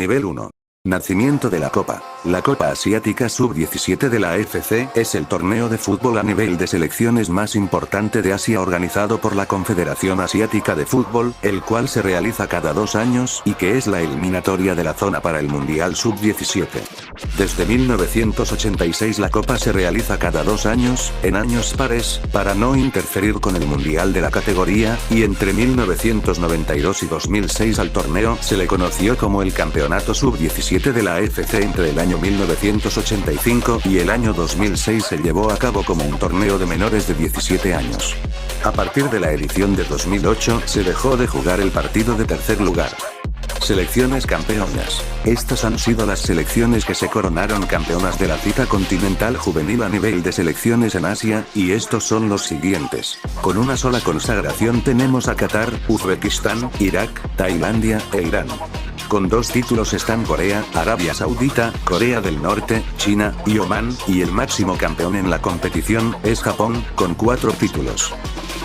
Nivel 1. Nacimiento de la Copa. La Copa Asiática Sub-17 de la AFC es el torneo de fútbol a nivel de selecciones más importante de Asia organizado por la Confederación Asiática de Fútbol, el cual se realiza cada 2 años y que es la eliminatoria de la zona para el Mundial Sub-17. Desde 1986 la Copa se realiza cada 2 años, en años pares, para no interferir con el Mundial de la categoría, y entre 1992 y 2006 al torneo se le conoció como el Campeonato Sub-17 de la AFC. Entre el año 1985 y el año 2006 se llevó a cabo como un torneo de menores de 17 años. A partir de la edición de 2008 se dejó de jugar el partido de tercer lugar. Selecciones campeonas. Estas han sido las selecciones que se coronaron campeonas de la cita continental juvenil a nivel de selecciones en Asia, y estos son los siguientes. Con una sola consagración tenemos a Qatar, Uzbekistán, Irak, Tailandia e Irán. Con 2 títulos están Corea, Arabia Saudita, Corea del Norte, China y Omán, y el máximo campeón en la competición es Japón, con 4 títulos.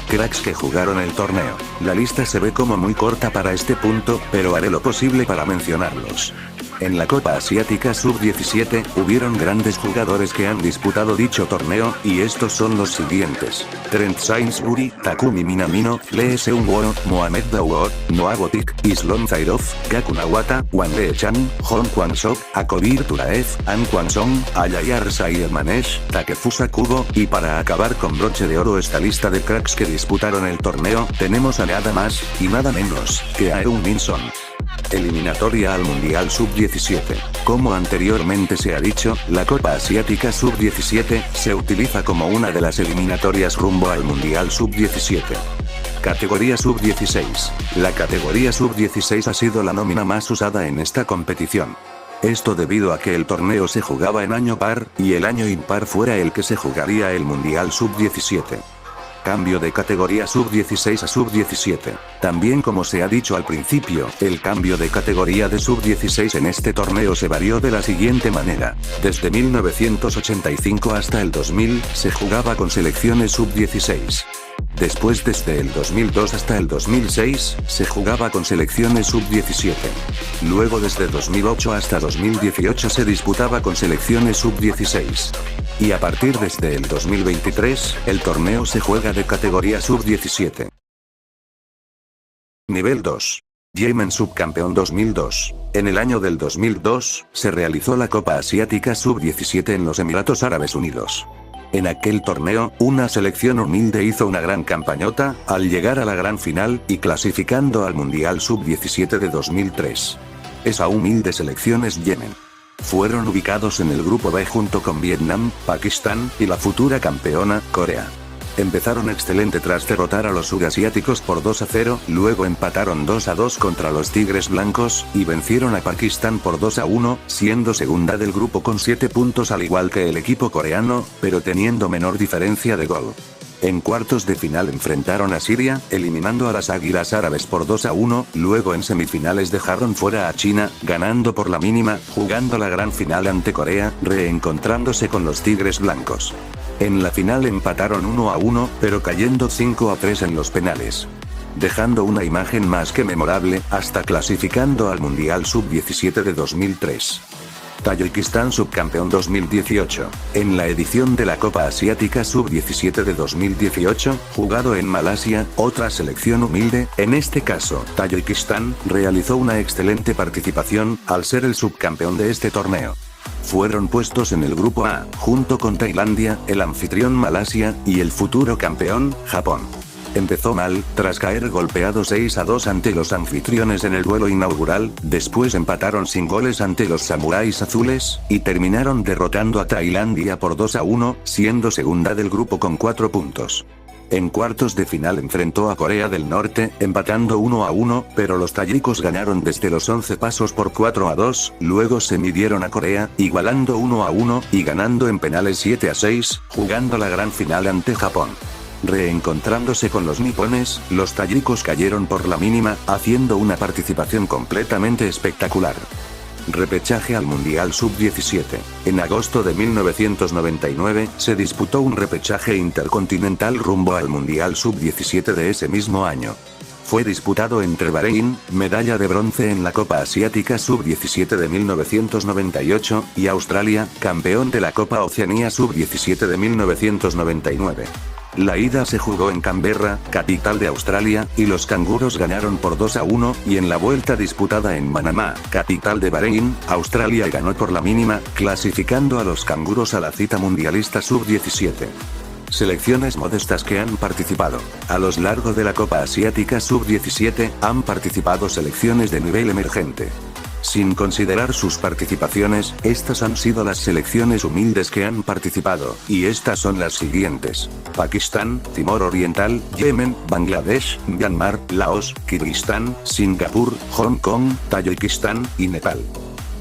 Cracks que jugaron el torneo. La lista se ve como muy corta para este punto, pero haré lo posible para mencionarlos. En la Copa Asiática Sub-17, hubieron grandes jugadores que han disputado dicho torneo, y estos son los siguientes: Trent Sainsbury, Takumi Minamino, Lee Seung-woo, Mohamed Dawood, Noah Botik, Islom Zairov, Gaku Nawata, Wang Lee-chan, Hong Kwang-sok, Akobir Turaev, An Kwang-song, Ayayar Sayer-Manesh, Takefusa Kubo, y para acabar con broche de oro esta lista de cracks que disputaron el torneo, tenemos a nada más, y nada menos, que a Heung-min Son. Eliminatoria al Mundial Sub-17. Como anteriormente se ha dicho, la Copa Asiática Sub-17 se utiliza como una de las eliminatorias rumbo al Mundial Sub-17. Categoría Sub-16. La categoría Sub-16 ha sido la nómina más usada en esta competición. Esto debido a que el torneo se jugaba en año par, y el año impar fuera el que se jugaría el Mundial Sub-17. Cambio de categoría Sub-16 a Sub-17. También, como se ha dicho al principio, el cambio de categoría de Sub-16 en este torneo se varió de la siguiente manera. Desde 1985 hasta el 2000, se jugaba con selecciones Sub-16. Después, desde el 2002 hasta el 2006, se jugaba con selecciones Sub-17. Luego, desde 2008 hasta 2018 se disputaba con selecciones Sub-16. Y a partir desde el 2023, el torneo se juega de categoría Sub-17. Nivel 2. Yemen Subcampeón 2002. En el año del 2002, se realizó la Copa Asiática Sub-17 en los Emiratos Árabes Unidos. En aquel torneo, una selección humilde hizo una gran campañota, al llegar a la gran final, y clasificando al Mundial Sub-17 de 2003. Esa humilde selección es Yemen. Fueron ubicados en el grupo B junto con Vietnam, Pakistán, y la futura campeona, Corea. Empezaron excelente tras derrotar a los surasiáticos por 2-0, luego empataron 2-2 contra los Tigres Blancos, y vencieron a Pakistán por 2-1, siendo segunda del grupo con 7 puntos al igual que el equipo coreano, pero teniendo menor diferencia de gol. En cuartos de final enfrentaron a Siria, eliminando a las Águilas Árabes por 2-1, luego en semifinales dejaron fuera a China, ganando por la mínima, jugando la gran final ante Corea, reencontrándose con los Tigres Blancos. En la final empataron 1-1, pero cayendo 5-3 en los penales. Dejando una imagen más que memorable, hasta clasificando al Mundial Sub-17 de 2003. Tayikistán Subcampeón 2018. En la edición de la Copa Asiática Sub-17 de 2018, jugado en Malasia, otra selección humilde, en este caso, Tayikistán, realizó una excelente participación, al ser el subcampeón de este torneo. Fueron puestos en el grupo A, junto con Tailandia, el anfitrión Malasia, y el futuro campeón, Japón. Empezó mal, tras caer golpeado 6-2 ante los anfitriones en el duelo inaugural, después empataron sin goles ante los samuráis azules, y terminaron derrotando a Tailandia por 2-1, siendo segunda del grupo con 4 puntos. En cuartos de final enfrentó a Corea del Norte, empatando 1-1, pero los tayikos ganaron desde los 11 pasos por 4-2, luego se midieron a Corea, igualando 1-1, y ganando en penales 7-6, jugando la gran final ante Japón. Reencontrándose con los nipones, los tayikos cayeron por la mínima, haciendo una participación completamente espectacular. Repechaje al Mundial Sub-17. En agosto de 1999, se disputó un repechaje intercontinental rumbo al Mundial Sub-17 de ese mismo año. Fue disputado entre Bahrein, medalla de bronce en la Copa Asiática Sub-17 de 1998, y Australia, campeón de la Copa Oceanía Sub-17 de 1999. La ida se jugó en Canberra, capital de Australia, y los canguros ganaron por 2-1, y en la vuelta disputada en Manamá, capital de Bahrein, Australia ganó por la mínima, clasificando a los canguros a la cita mundialista Sub-17. Selecciones modestas que han participado. A lo largo de la Copa Asiática Sub-17, han participado selecciones de nivel emergente. Sin considerar sus participaciones, estas han sido las selecciones humildes que han participado, y estas son las siguientes: Pakistán, Timor Oriental, Yemen, Bangladesh, Myanmar, Laos, Kirguistán, Singapur, Hong Kong, Tayikistán, y Nepal.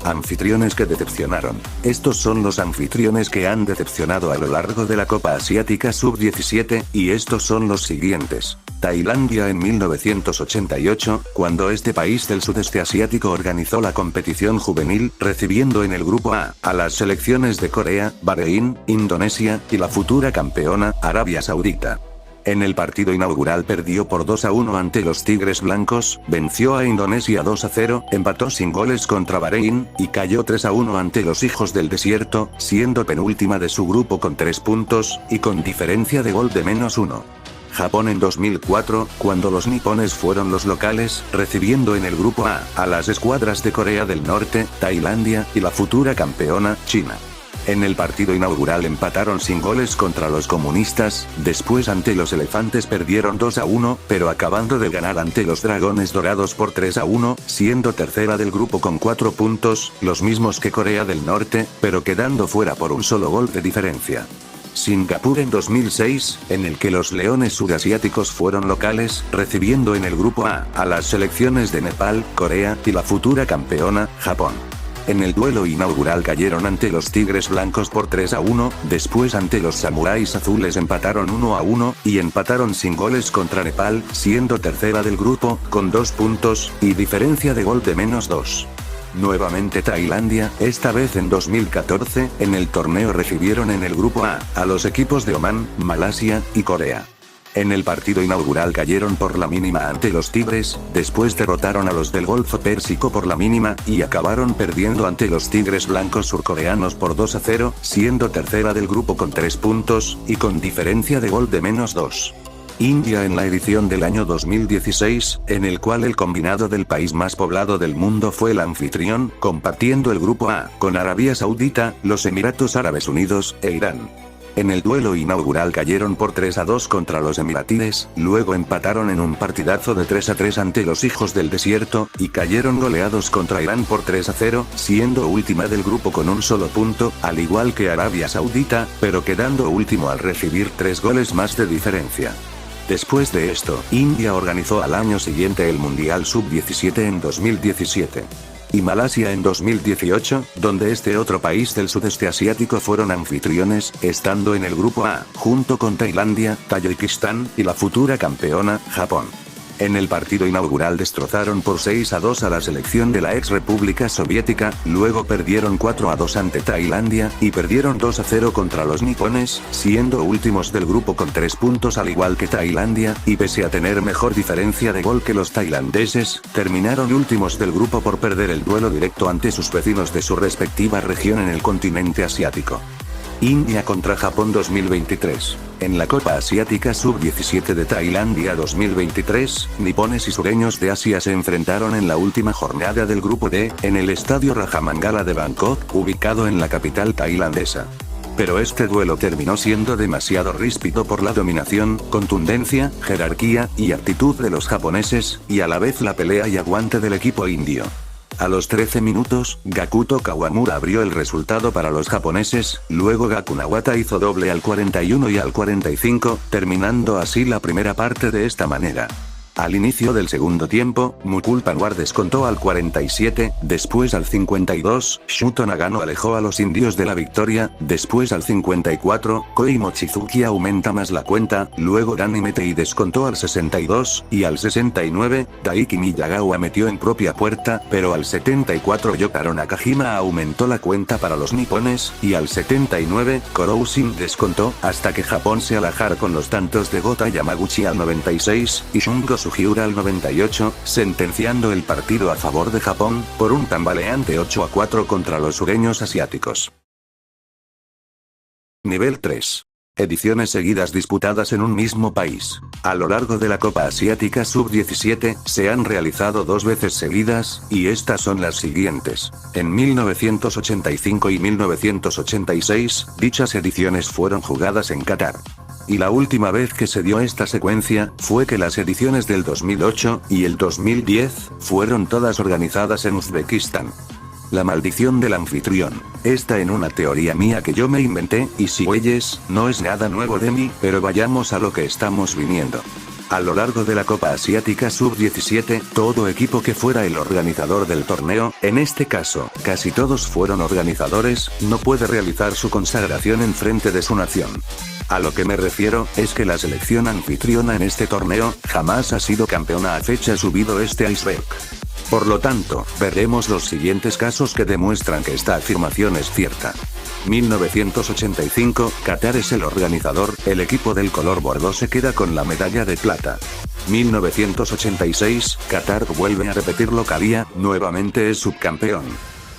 Anfitriones que decepcionaron. Estos son los anfitriones que han decepcionado a lo largo de la Copa Asiática Sub-17, y estos son los siguientes. Tailandia en 1988, cuando este país del sudeste asiático organizó la competición juvenil, recibiendo en el grupo A las selecciones de Corea, Bahrein, Indonesia, y la futura campeona, Arabia Saudita. En el partido inaugural perdió por 2-1 ante los Tigres Blancos, venció a Indonesia 2-0, empató sin goles contra Bahrein, y cayó 3-1 ante los Hijos del Desierto, siendo penúltima de su grupo con 3 puntos, y con diferencia de gol de -1. Japón en 2004, cuando los nipones fueron los locales, recibiendo en el grupo A las escuadras de Corea del Norte, Tailandia, y la futura campeona, China. En el partido inaugural empataron sin goles contra los comunistas, después ante los elefantes perdieron 2-1, pero acabando de ganar ante los dragones dorados por 3-1, siendo tercera del grupo con 4 puntos, los mismos que Corea del Norte, pero quedando fuera por un solo gol de diferencia. Singapur en 2006, en el que los leones sudasiáticos fueron locales, recibiendo en el grupo A las selecciones de Nepal, Corea, y la futura campeona, Japón. En el duelo inaugural cayeron ante los Tigres Blancos por 3-1, después ante los Samuráis Azules empataron 1-1, y empataron sin goles contra Nepal, siendo tercera del grupo, con 2 puntos, y diferencia de gol de -2. Nuevamente Tailandia, esta vez en 2014, en el torneo recibieron en el grupo A los equipos de Omán, Malasia, y Corea. En el partido inaugural cayeron por la mínima ante los Tigres, después derrotaron a los del Golfo Pérsico por la mínima, y acabaron perdiendo ante los Tigres Blancos surcoreanos por 2-0, siendo tercera del grupo con 3 puntos, y con diferencia de gol de -2. India en la edición del año 2016, en el cual el combinado del país más poblado del mundo fue el anfitrión, compartiendo el grupo A con Arabia Saudita, los Emiratos Árabes Unidos, e Irán. En el duelo inaugural cayeron por 3-2 contra los emiratíes, luego empataron en un partidazo de 3-3 ante los Hijos del Desierto, y cayeron goleados contra Irán por 3-0, siendo última del grupo con un solo punto, al igual que Arabia Saudita, pero quedando último al recibir 3 goles más de diferencia. Después de esto, India organizó al año siguiente el Mundial Sub-17 en 2017. Y Malasia en 2018, donde este otro país del sudeste asiático fueron anfitriones, estando en el grupo A, junto con Tailandia, Tayikistán, y la futura campeona, Japón. En el partido inaugural destrozaron por 6-2 a la selección de la ex República Soviética, luego perdieron 4-2 ante Tailandia, y perdieron 2-0 contra los nipones, siendo últimos del grupo con 3 puntos al igual que Tailandia, y pese a tener mejor diferencia de gol que los tailandeses, terminaron últimos del grupo por perder el duelo directo ante sus vecinos de su respectiva región en el continente asiático. India contra Japón 2023. En la Copa Asiática Sub-17 de Tailandia 2023, nipones y sureños de Asia se enfrentaron en la última jornada del grupo D, en el estadio Rajamangala de Bangkok, ubicado en la capital tailandesa. Pero este duelo terminó siendo demasiado ríspido por la dominación, contundencia, jerarquía, y actitud de los japoneses, y a la vez la pelea y aguante del equipo indio. A los 13 minutos, Gakuto Kawamura abrió el resultado para los japoneses, luego Gaku Nawata hizo doble al 41 y al 45, terminando así la primera parte de esta manera. Al inicio del segundo tiempo, Mukul Panwar descontó al 47, después al 52, Shuto Nagano alejó a los indios de la victoria, después al 54, Koi Mochizuki aumenta más la cuenta, luego Dani Metei descontó al 62, y al 69, Daiki Miyagawa metió en propia puerta, pero al 74 Yotaro Nakajima aumentó la cuenta para los nipones, y al 79, Kurousin descontó, hasta que Japón se alejara con los tantos de Gota Yamaguchi al 96, y Shungo Sugiura al 98, sentenciando el partido a favor de Japón, por un tambaleante 8-4 contra los sureños asiáticos. Nivel 3. Ediciones seguidas disputadas en un mismo país. A lo largo de la Copa Asiática Sub-17, se han realizado 2 veces seguidas, y estas son las siguientes. En 1985 y 1986, dichas ediciones fueron jugadas en Qatar. Y la última vez que se dio esta secuencia, fue que las ediciones del 2008 y el 2010, fueron todas organizadas en Uzbekistán. La maldición del anfitrión. Está en una teoría mía que yo me inventé, y si oyes, no es nada nuevo de mí, pero vayamos a lo que estamos viniendo. A lo largo de la Copa Asiática Sub-17, todo equipo que fuera el organizador del torneo, en este caso, casi todos fueron organizadores, no puede realizar su consagración en frente de su nación. A lo que me refiero, es que la selección anfitriona en este torneo, jamás ha sido campeona a fecha subido este iceberg. Por lo tanto, veremos los siguientes casos que demuestran que esta afirmación es cierta. 1985, Qatar es el organizador, el equipo del color bordó se queda con la medalla de plata. 1986, Qatar vuelve a repetir localía, nuevamente es subcampeón.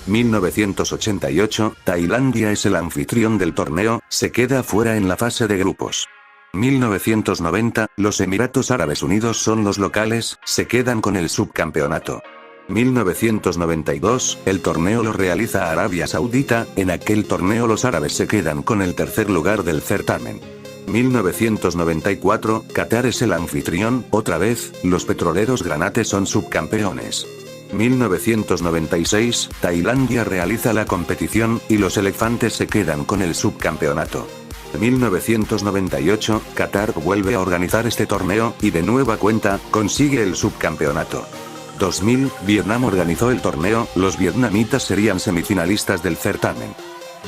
1988, Tailandia es el anfitrión del torneo, se queda fuera en la fase de grupos. 1990, los Emiratos Árabes Unidos son los locales, se quedan con el subcampeonato. 1992, el torneo lo realiza Arabia Saudita, en aquel torneo los árabes se quedan con el tercer lugar del certamen. 1994, Qatar es el anfitrión, otra vez, los petroleros granates son subcampeones. 1996, Tailandia realiza la competición, y los elefantes se quedan con el subcampeonato. 1998, Qatar vuelve a organizar este torneo, y de nueva cuenta, consigue el subcampeonato. 2000, Vietnam organizó el torneo, los vietnamitas serían semifinalistas del certamen.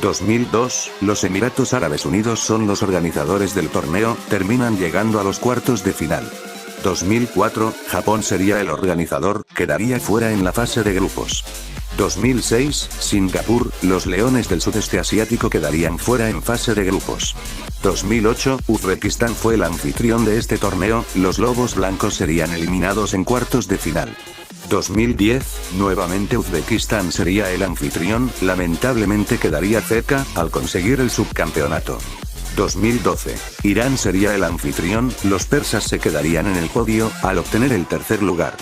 2002, los Emiratos Árabes Unidos son los organizadores del torneo, terminan llegando a los cuartos de final. 2004, Japón sería el organizador, quedaría fuera en la fase de grupos. 2006, Singapur, los leones del sudeste asiático quedarían fuera en fase de grupos. 2008, Uzbekistán fue el anfitrión de este torneo, los lobos blancos serían eliminados en cuartos de final. 2010, nuevamente Uzbekistán sería el anfitrión, lamentablemente quedaría cerca, al conseguir el subcampeonato. 2012, Irán sería el anfitrión, los persas se quedarían en el podio, al obtener el tercer lugar.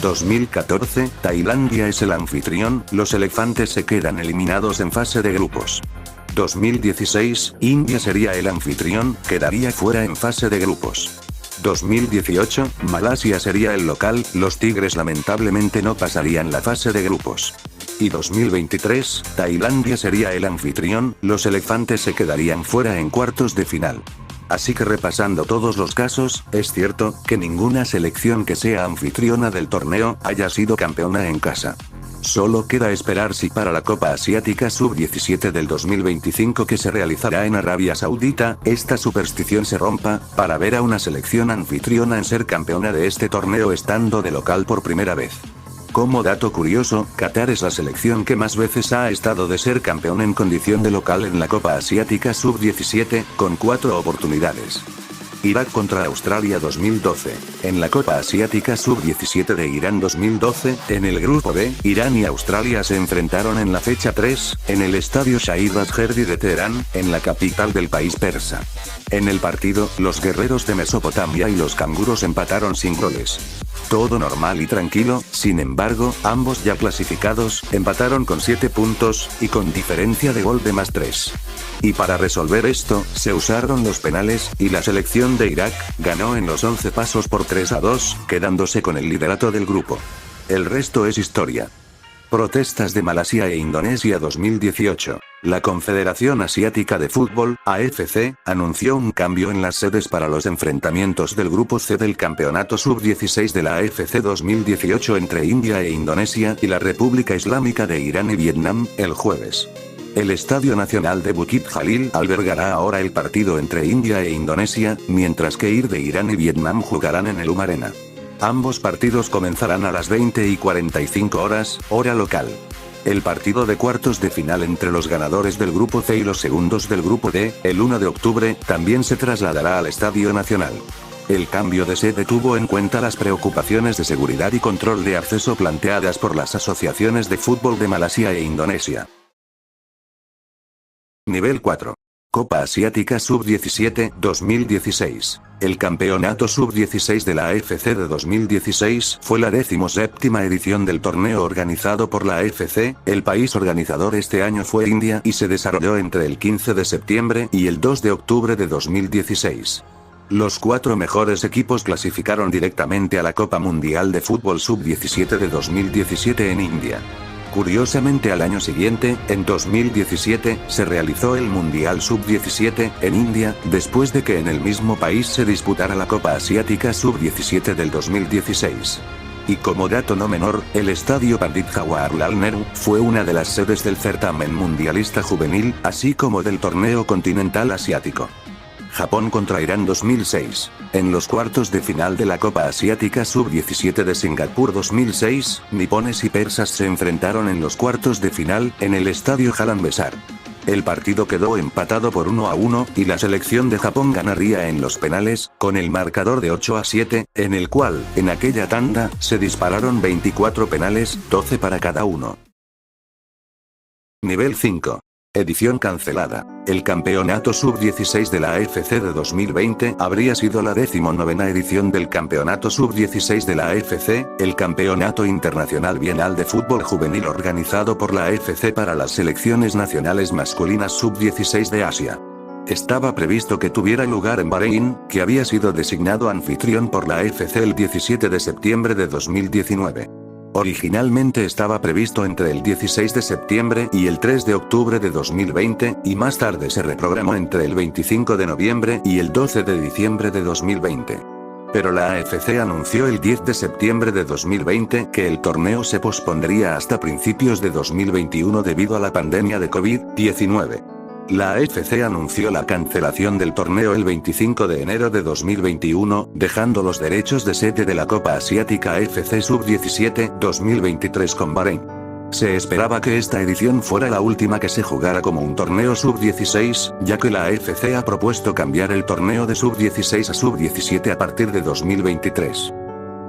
2014, Tailandia es el anfitrión, los elefantes se quedan eliminados en fase de grupos. 2016, India sería el anfitrión, quedaría fuera en fase de grupos. 2018, Malasia sería el local, los tigres lamentablemente no pasarían la fase de grupos. Y 2023, Tailandia sería el anfitrión, los elefantes se quedarían fuera en cuartos de final. Así que repasando todos los casos, es cierto que ninguna selección que sea anfitriona del torneo haya sido campeona en casa. Solo queda esperar si para la Copa Asiática Sub-17 del 2025 que se realizará en Arabia Saudita, esta superstición se rompa, para ver a una selección anfitriona en ser campeona de este torneo estando de local por primera vez. Como dato curioso, Qatar es la selección que más veces ha estado de ser campeón en condición de local en la Copa Asiática Sub-17, con 4 oportunidades. Irak contra Australia 2012. En la Copa Asiática Sub-17 de Irán 2012, en el grupo B, Irán y Australia se enfrentaron en la fecha 3, en el estadio Shahid Basherdi de Teherán, en la capital del país persa. En el partido, los guerreros de Mesopotamia y los canguros empataron sin goles. Todo normal y tranquilo, sin embargo, ambos ya clasificados, empataron con 7 puntos, y con diferencia de gol de +3. Y para resolver esto, se usaron los penales, y la selección de Irak ganó en los 11 pasos por 3-2, quedándose con el liderato del grupo. El resto es historia. Protestas de Malasia e Indonesia 2018. La Confederación Asiática de Fútbol, AFC, anunció un cambio en las sedes para los enfrentamientos del Grupo C del Campeonato Sub-16 de la AFC 2018 entre India e Indonesia y la República Islámica de Irán y Vietnam, el jueves. El Estadio Nacional de Bukit Jalil albergará ahora el partido entre India e Indonesia, mientras que IR de Irán y Vietnam jugarán en el Arena. Ambos partidos comenzarán a las 20:45 horas, hora local. El partido de cuartos de final entre los ganadores del Grupo C y los segundos del Grupo D, el 1 de octubre, también se trasladará al Estadio Nacional. El cambio de sede tuvo en cuenta las preocupaciones de seguridad y control de acceso planteadas por las asociaciones de fútbol de Malasia e Indonesia. Nivel 4. Copa Asiática Sub-17 2016. El campeonato Sub-16 de la AFC de 2016 fue la 17ª edición del torneo organizado por la AFC. El país organizador este año fue India y se desarrolló entre el 15 de septiembre y el 2 de octubre de 2016. Los 4 mejores equipos clasificaron directamente a la Copa Mundial de Fútbol Sub-17 de 2017 en India. Curiosamente, al año siguiente, en 2017, se realizó el Mundial Sub-17 en India, después de que en el mismo país se disputara la Copa Asiática Sub-17 del 2016. Y como dato no menor, el estadio Pandit Jawaharlal Nehru fue una de las sedes del certamen mundialista juvenil, así como del torneo continental asiático. Japón contra Irán 2006. En los cuartos de final de la Copa Asiática Sub-17 de Singapur 2006, nipones y persas se enfrentaron en los cuartos de final, en el estadio Jalan Besar. El partido quedó empatado por 1-1, y la selección de Japón ganaría en los penales, con el marcador de 8-7, en el cual, en aquella tanda, se dispararon 24 penales, 12 para cada uno. Nivel 5. Edición cancelada. El campeonato Sub-16 de la AFC de 2020 habría sido la 19ª edición del campeonato Sub-16 de la AFC, el campeonato internacional bienal de fútbol juvenil organizado por la AFC para las selecciones nacionales masculinas Sub-16 de Asia. Estaba previsto que tuviera lugar en Bahrein, que había sido designado anfitrión por la AFC el 17 de septiembre de 2019. Originalmente estaba previsto entre el 16 de septiembre y el 3 de octubre de 2020, y más tarde se reprogramó entre el 25 de noviembre y el 12 de diciembre de 2020. Pero la AFC anunció el 10 de septiembre de 2020 que el torneo se pospondría hasta principios de 2021 debido a la pandemia de COVID-19. La AFC anunció la cancelación del torneo el 25 de enero de 2021, dejando los derechos de sede de la Copa Asiática AFC Sub-17 2023 con Bahrein. Se esperaba que esta edición fuera la última que se jugara como un torneo Sub-16, ya que la AFC ha propuesto cambiar el torneo de Sub-16 a Sub-17 a partir de 2023.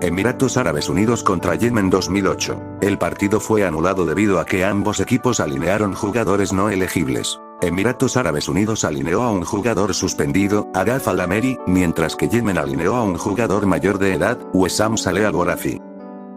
Emiratos Árabes Unidos contra Yemen 2008. El partido fue anulado debido a que ambos equipos alinearon jugadores no elegibles. Emiratos Árabes Unidos alineó a un jugador suspendido, Araf Al-Ameri, mientras que Yemen alineó a un jugador mayor de edad, Wessam Saleh Al-Borafi.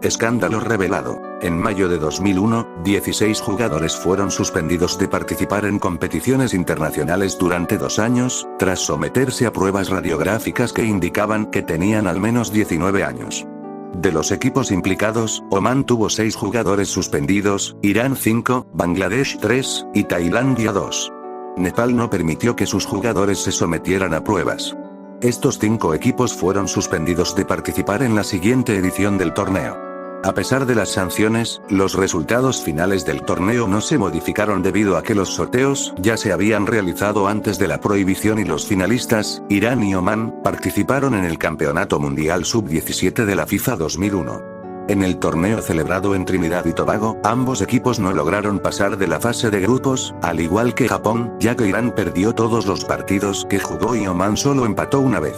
Escándalo revelado. En mayo de 2001, 16 jugadores fueron suspendidos de participar en competiciones internacionales durante 2 años, tras someterse a pruebas radiográficas que indicaban que tenían al menos 19 años. De los equipos implicados, Omán tuvo 6 jugadores suspendidos, Irán 5, Bangladesh 3, y Tailandia 2. Nepal no permitió que sus jugadores se sometieran a pruebas. Estos 5 equipos fueron suspendidos de participar en la siguiente edición del torneo. A pesar de las sanciones, los resultados finales del torneo no se modificaron debido a que los sorteos ya se habían realizado antes de la prohibición y los finalistas, Irán y Omán, participaron en el Campeonato Mundial Sub-17 de la FIFA 2001. En el torneo celebrado en Trinidad y Tobago, ambos equipos no lograron pasar de la fase de grupos, al igual que Japón, ya que Irán perdió todos los partidos que jugó y Omán solo empató una vez.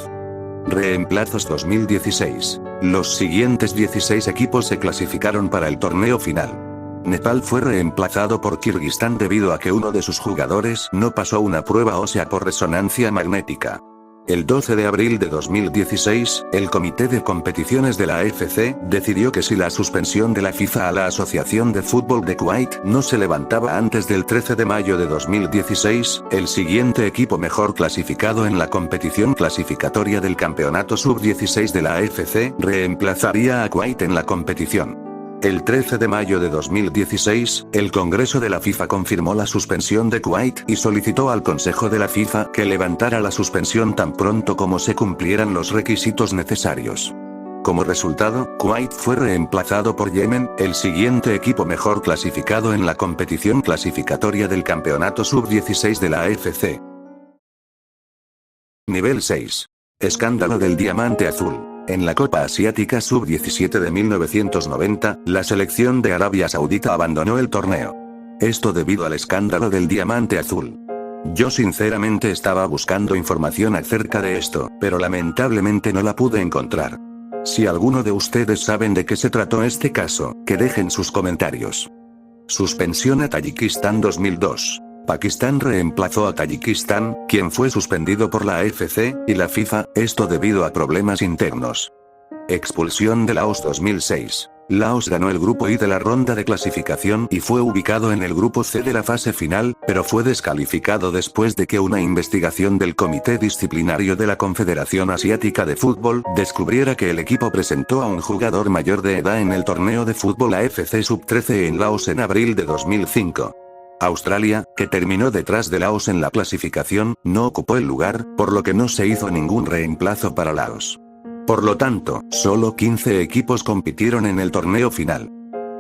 Reemplazos 2016. Los siguientes 16 equipos se clasificaron para el torneo final. Nepal fue reemplazado por Kirguistán debido a que uno de sus jugadores no pasó una prueba ósea por resonancia magnética. El 12 de abril de 2016, el Comité de Competiciones de la AFC decidió que si la suspensión de la FIFA a la Asociación de Fútbol de Kuwait no se levantaba antes del 13 de mayo de 2016, el siguiente equipo mejor clasificado en la competición clasificatoria del Campeonato Sub-16 de la AFC reemplazaría a Kuwait en la competición. El 13 de mayo de 2016, el Congreso de la FIFA confirmó la suspensión de Kuwait y solicitó al Consejo de la FIFA que levantara la suspensión tan pronto como se cumplieran los requisitos necesarios. Como resultado, Kuwait fue reemplazado por Yemen, el siguiente equipo mejor clasificado en la competición clasificatoria del Campeonato Sub-16 de la AFC. Nivel 6. Escándalo del diamante azul. En la Copa Asiática Sub-17 de 1990, la selección de Arabia Saudita abandonó el torneo. Esto debido al escándalo del diamante azul. Yo sinceramente estaba buscando información acerca de esto, pero lamentablemente no la pude encontrar. Si alguno de ustedes saben de qué se trató este caso, que dejen sus comentarios. Suspensión a Tayikistán 2002. Pakistán reemplazó a Tayikistán, quien fue suspendido por la AFC y la FIFA, esto debido a problemas internos. Expulsión de Laos 2006. Laos ganó el grupo I de la ronda de clasificación y fue ubicado en el grupo C de la fase final, pero fue descalificado después de que una investigación del Comité Disciplinario de la Confederación Asiática de Fútbol descubriera que el equipo presentó a un jugador mayor de edad en el torneo de fútbol AFC Sub-13 en Laos en abril de 2005. Australia, que terminó detrás de Laos en la clasificación, no ocupó el lugar, por lo que no se hizo ningún reemplazo para Laos. Por lo tanto, solo 15 equipos compitieron en el torneo final.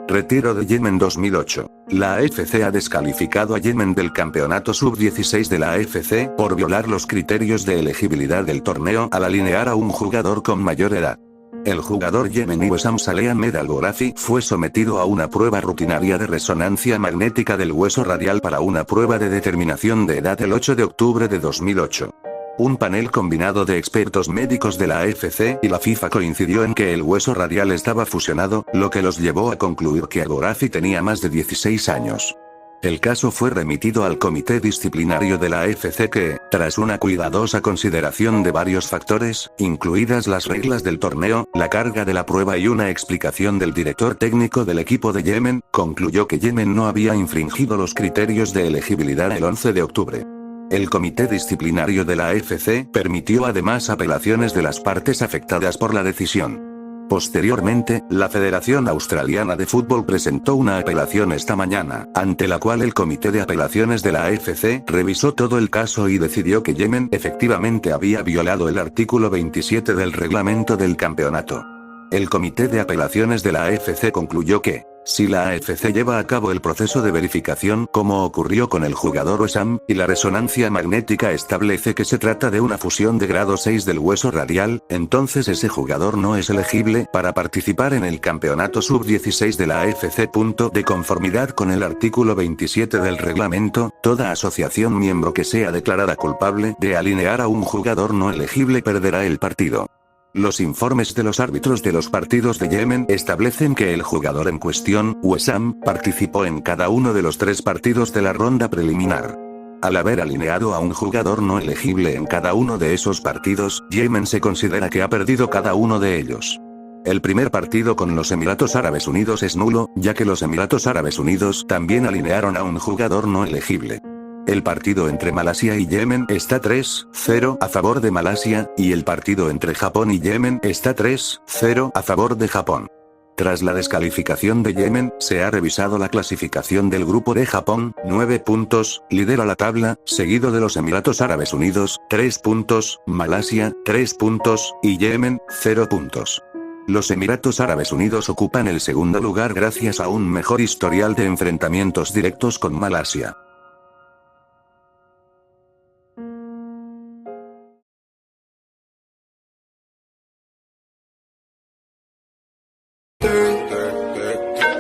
Retiro de Yemen 2008. La AFC ha descalificado a Yemen del campeonato sub-16 de la AFC por violar los criterios de elegibilidad del torneo al alinear a un jugador con mayor edad. El jugador yemení Wessam Saleh Ahmed Al-Ghorafi fue sometido a una prueba rutinaria de resonancia magnética del hueso radial para una prueba de determinación de edad el 8 de octubre de 2008. Un panel combinado de expertos médicos de la AFC y la FIFA coincidió en que el hueso radial estaba fusionado, lo que los llevó a concluir que Al-Ghorafi tenía más de 16 años. El caso fue remitido al comité disciplinario de la AFC que, tras una cuidadosa consideración de varios factores, incluidas las reglas del torneo, la carga de la prueba y una explicación del director técnico del equipo de Yemen, concluyó que Yemen no había infringido los criterios de elegibilidad el 11 de octubre. El comité disciplinario de la AFC permitió además apelaciones de las partes afectadas por la decisión. Posteriormente, la Federación Australiana de Fútbol presentó una apelación esta mañana, ante la cual el Comité de Apelaciones de la AFC revisó todo el caso y decidió que Yemen efectivamente había violado el artículo 27 del reglamento del campeonato. El Comité de Apelaciones de la AFC concluyó que, si la AFC lleva a cabo el proceso de verificación como ocurrió con el jugador Wessam, y la resonancia magnética establece que se trata de una fusión de grado 6 del hueso radial, entonces ese jugador no es elegible para participar en el campeonato sub-16 de la AFC. De conformidad con el artículo 27 del reglamento, toda asociación miembro que sea declarada culpable de alinear a un jugador no elegible perderá el partido. Los informes de los árbitros de los partidos de Yemen establecen que el jugador en cuestión, Wessam, participó en cada uno de los 3 partidos de la ronda preliminar. Al haber alineado a un jugador no elegible en cada uno de esos partidos, Yemen se considera que ha perdido cada uno de ellos. El primer partido con los Emiratos Árabes Unidos es nulo, ya que los Emiratos Árabes Unidos también alinearon a un jugador no elegible. El partido entre Malasia y Yemen está 3-0 a favor de Malasia, y el partido entre Japón y Yemen está 3-0 a favor de Japón. Tras la descalificación de Yemen, se ha revisado la clasificación del grupo de Japón, 9 puntos, lidera la tabla, seguido de los Emiratos Árabes Unidos, 3 puntos, Malasia, 3 puntos, y Yemen, 0 puntos. Los Emiratos Árabes Unidos ocupan el segundo lugar gracias a un mejor historial de enfrentamientos directos con Malasia.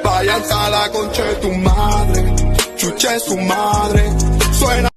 Vaya a la concha de tu madre, chuche su madre, suena.